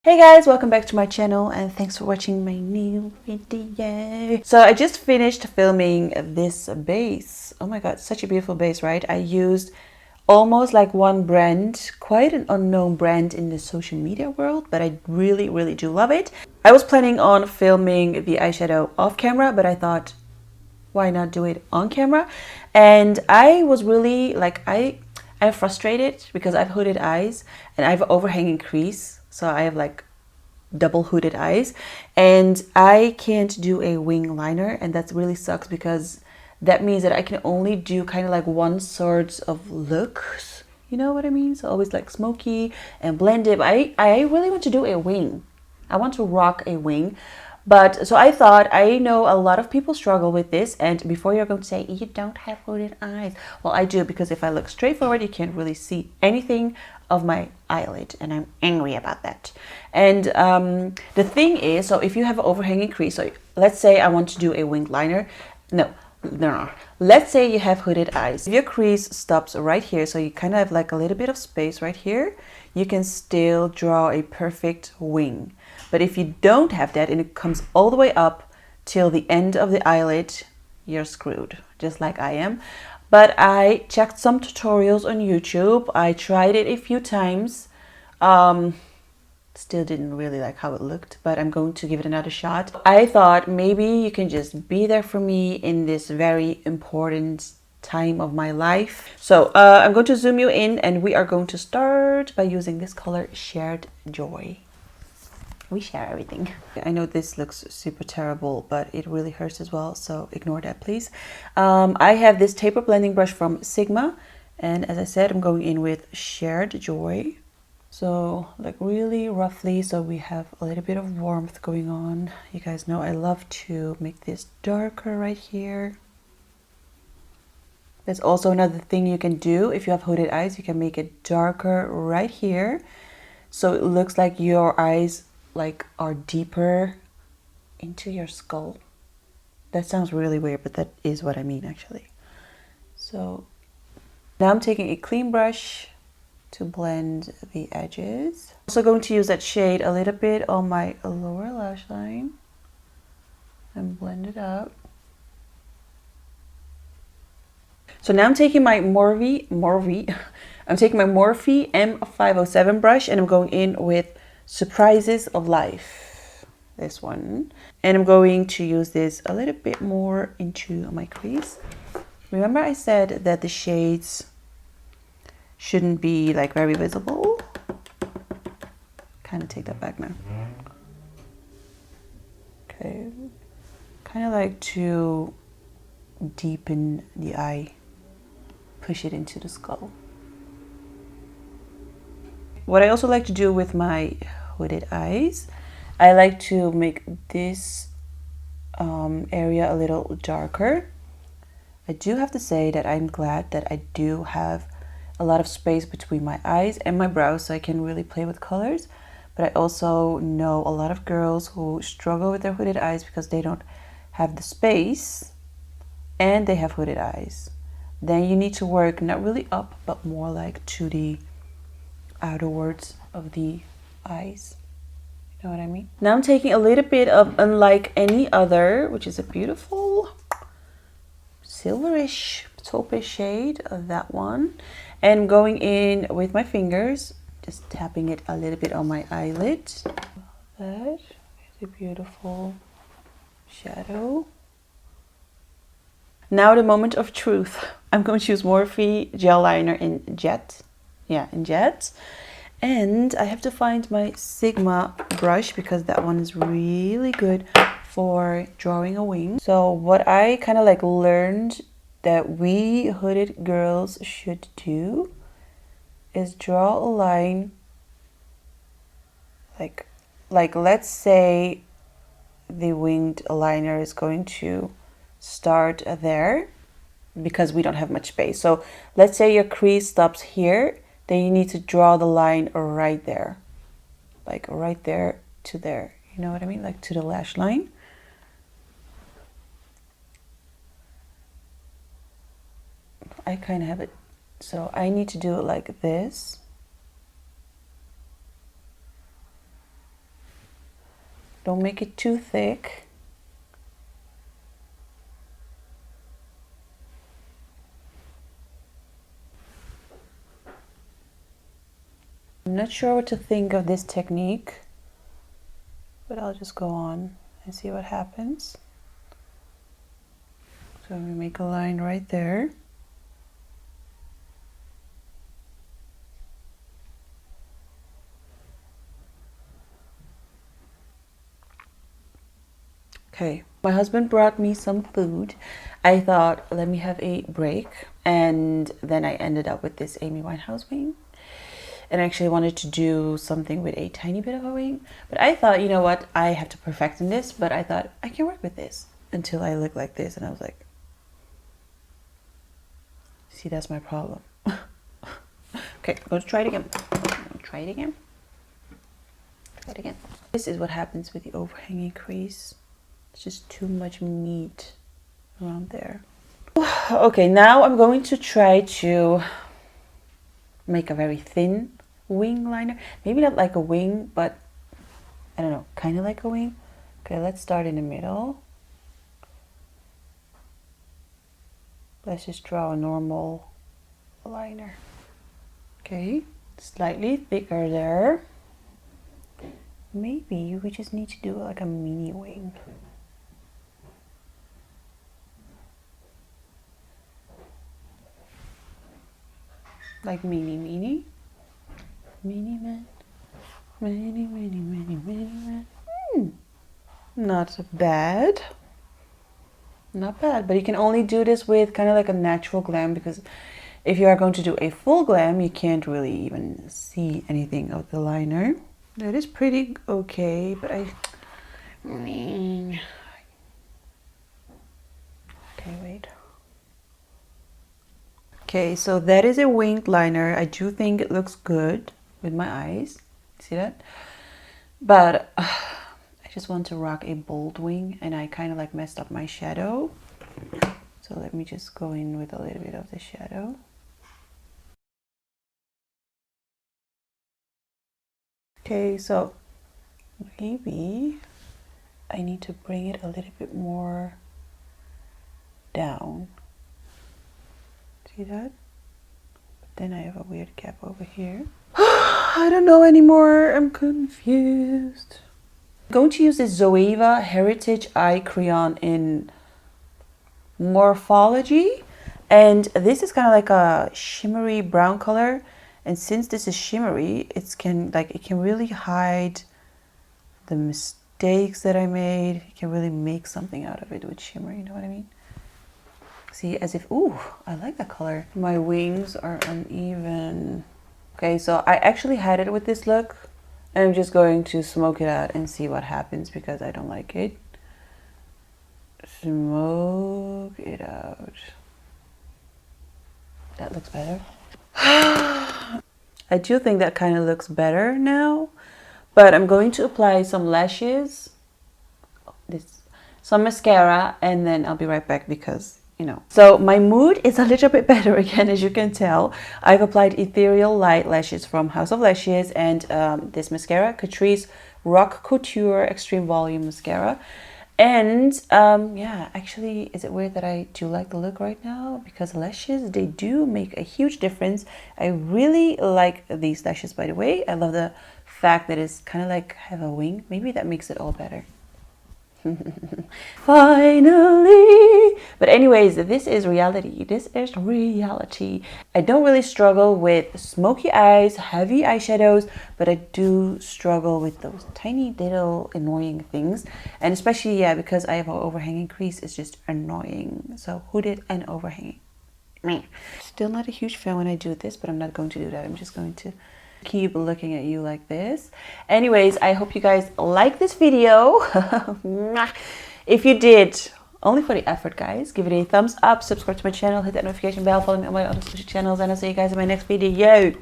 Hey guys, welcome back to my channel and thanks for watching my new video. So I just finished filming this base. Oh my god, such a beautiful base, right? I used almost like one brand, quite an unknown brand in the social media world, but I really do love it. I was planning on filming the eyeshadow off camera, but I thought, why not do it on camera? And I was really like, I'm frustrated because I have hooded eyes and I have overhanging crease. So I have like double hooded eyes and I can't do a wing liner, and that really sucks because that means that I can only do kind of like one sort of looks. You know what I mean? So always like smoky and blended. I really want to do a wing. I want to rock a wing. But so I thought, I know a lot of people struggle with this, and before you're going to say you don't have hooded eyes, well, I do, because if I look straight forward you can't really see anything of my eyelid, and I'm angry about that. And the thing is, so if you have an overhanging crease, so let's say I want to do a wing liner, no, let's say you have hooded eyes. If your crease stops right here, so you kind of have like a little bit of space right here, you can still draw a perfect wing. But if you don't have that and it comes all the way up till the end of the eyelid, you're screwed, just like I am. But I checked some tutorials on YouTube. I tried it a few times. Still didn't really like how it looked, but I'm going to give it another shot. I thought maybe you can just be there for me in this very important time of my life. So I'm going to zoom you in, and we are going to start by using this color, Shared Joy. We share everything. I know this looks super terrible, but it really hurts as well, so ignore that, please. I have this taper blending brush from Sigma, and as I said, I'm going in with Shared Joy. So like really roughly, so we have a little bit of warmth going on. You guys know I love to make this darker right here. That's also another thing you can do if you have hooded eyes. You can make it darker right here, so it looks like your eyes like are deeper into your skull. That sounds really weird, but that is what I mean actually. So now I'm taking a clean brush to blend the edges. Also going to use that shade a little bit on my lower lash line and blend it out. So now I'm taking my Morphe M507 brush, and I'm going in with Surprises of Life, this one. And I'm going to use this a little bit more into my crease. Remember I said that the shades shouldn't be like very visible? Kind of take that back now. Okay, kind of like to deepen the eye, push it into the skull. What I also like to do with my hooded eyes, I like to make this area a little darker. I do have to say that I'm glad that I do have a lot of space between my eyes and my brows, so I can really play with colors. But I also know a lot of girls who struggle with their hooded eyes because they don't have the space and they have hooded eyes. Then you need to work not really up, but more like to the outerwards of the eyes. You know what I mean? Now I'm taking a little bit of Unlike Any Other, which is a beautiful silverish taupe shade, of that one, and going in with my fingers, just tapping it a little bit on my eyelid. That is a beautiful shadow. Now the moment of truth. I'm going to use Morphe gel liner in Jet. Yeah, in Jet. And I have to find my Sigma brush because that one is really good for drawing a wing. So what I kind of like learned that we hooded girls should do is draw a line like let's say the winged liner is going to start there because we don't have much space. So let's say your crease stops here, then you need to draw the line right there, like right there to there, you know what I mean, like to the lash line. I kind of have it, so I need to do it like this. Don't make it too thick. I'm not sure what to think of this technique, but I'll just go on and see what happens. So we make a line right there. Okay, my husband brought me some food. I thought, let me have a break. And then I ended up with this Amy Winehouse wing. And I actually wanted to do something with a tiny bit of a wing. But I thought, you know what, I have to perfect in this. But I thought, I can work with this. Until I looked like this and I was like, see, that's my problem. Okay, I'm going to try it again. Try it again. Try it again. This is what happens with the overhanging crease. It's just too much meat around there. Okay, now I'm going to try to make a very thin wing liner. Maybe not like a wing, but I don't know, kind of like a wing. Okay, let's start in the middle. Let's just draw a normal liner. Okay, slightly thicker there. Maybe we just need to do like a mini wing. Like mini man. Mini man. Not bad. Not bad, but you can only do this with kind of like a natural glam, because if you are going to do a full glam, you can't really even see anything of the liner. That is pretty okay, but okay, wait. Okay, so that is a winged liner. I do think it looks good with my eyes. See that? But I just want to rock a bold wing, and I kind of like messed up my shadow. So let me just go in with a little bit of the shadow. Okay, so maybe I need to bring it a little bit more down. See that? But then I have a weird gap over here. I don't know anymore. I'm confused. I'm going to use this Zoeva Heritage Eye Crayon in Morphology. And this is kind of like a shimmery brown color. And since this is shimmery, it can really hide the mistakes that I made. You can really make something out of it with shimmer, you know what I mean? See, as if, ooh, I like that color. My wings are uneven. Okay, so I actually had it with this look. And I'm just going to smoke it out and see what happens, because I don't like it. Smoke it out. That looks better. I do think that kind of looks better now. But I'm going to apply some lashes. Some mascara, and then I'll be right back, because you know. So my mood is a little bit better again, as you can tell. I've applied Ethereal Light Lashes from House of Lashes, and this mascara, Catrice Rock Couture Extreme Volume Mascara. And yeah, actually, is it weird that I do like the look right now? Because lashes, they do make a huge difference. I really like these lashes, by the way. I love the fact that it's kind of like have a wing. Maybe that makes it all better. Finally. But anyways, this is reality. This is reality. I don't really struggle with smoky eyes, heavy eyeshadows, but I do struggle with those tiny little annoying things. And especially, yeah, because I have an overhanging crease, it's just annoying. So hooded and overhanging. Me. Still not a huge fan when I do this, but I'm not going to do that. I'm just going to keep looking at you like this. Anyways, I hope you guys like this video. If you did, only for the effort, guys, give it a thumbs up, subscribe to my channel, hit that notification bell, follow me on my other social channels, and I'll see you guys in my next video.